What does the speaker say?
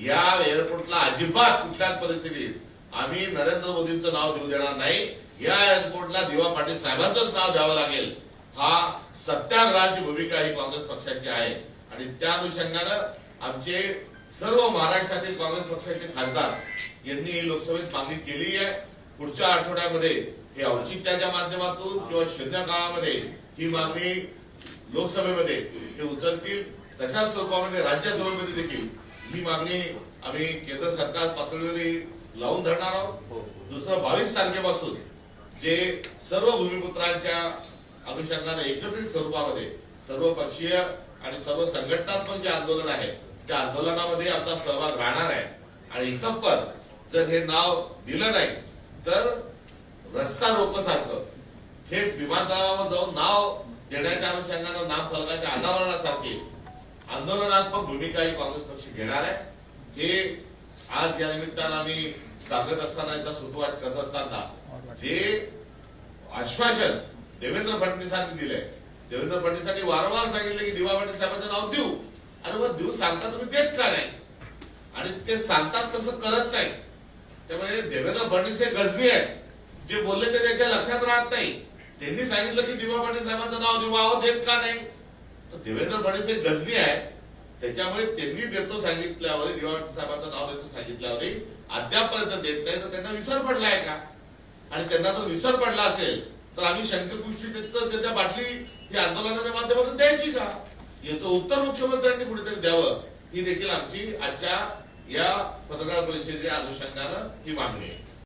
या एअरपोर्टला अजिबात कुठल्याच परिस्थितीत आम्ही नरेंद्र मोदींचं नाव देऊ देणार नाही. या एअरपोर्टला दिवा पाटील साहेबांचंच नाव द्यावं लागेल. हा सत्याग्रहाची भूमिका ही काँग्रेस पक्षाची आहे आणि त्या अनुषंगानं आमचे सर्व महाराष्ट्रातील काँग्रेस पक्षाचे खासदार यांनी लोकसभेत मागणी केली आहे. पुढच्या आठवड्यामध्ये हे औचित्याच्या माध्यमातून किंवा शून्य काळामध्ये ही मागणी लोकसभेमध्ये ते उचलतील. तशाच स्वरूपामध्ये राज्यसभेमध्ये देखील ही मागणी आम्ही केंद्र सरकार पातळीवर लावून धरणार आहोत. दुसरं 22 तारखेपासून जे सर्व भूमिपुत्रांच्या अनुषंगाने एकत्रित स्वरूपामध्ये सर्व पक्षीय आणि सर्व संघटनात्मक जे आंदोलन आहे त्या आंदोलनामध्ये आमचा सहभाग राहणार आहे. आणि इतपर जर हे नाव दिलं नाही तर रस्ता रोकोसारखं थेट विमानतळावर जाऊन नाव देण्याच्या अनुषंगानं नामफलकाच्या अनावरणासारखी आंदोलनात्मक भूमिका ही काँग्रेस पक्ष घेणार आहे. हे आज या निमित्तानं आम्ही सांगत असताना याचा सुतवाच करत असताना जे आश्वासन देवेंद्र फडणवीसांनी दिलंय, देवेंद्र फडणवीसांनी वारंवार सांगितलं की दिवा पाटील साहेबांचं नाव देऊ आणि मग देऊ सांगता तुम्ही देत का नाही आणि ते सांगतात तसं करत नाही. त्यामुळे देवेंद्र फडणवीस हे गजनी आहेत. जे बोलले ते त्यांच्या लक्षात राहत नाही. त्यांनी सांगितलं की दिवा पाटील साहेबांचं नाव देऊ, अहो देत का नाही. तर देवेंद्र फडणवीस हे गजनी आहे. त्याच्यामुळे त्यांनी देतो सांगितल्यावर दिवा पाटील साहेबांचं नाव देतो सांगितल्यावर अद्यापपर्यंत देत नाही तर त्यांना विसर पडलाय का. आणि त्यांना जर विसर पडला असेल तर आम्ही शंकरपुष्टी त्याच्या बाटली ही आंदोलनाच्या माध्यमातून द्यायची का याचं उत्तर मुख्यमंत्र्यांनी कुठेतरी द्यावं ही देखील आमची आजच्या या पत्रकार परिषदेच्या अनुषंगानं ही मागणी आहे.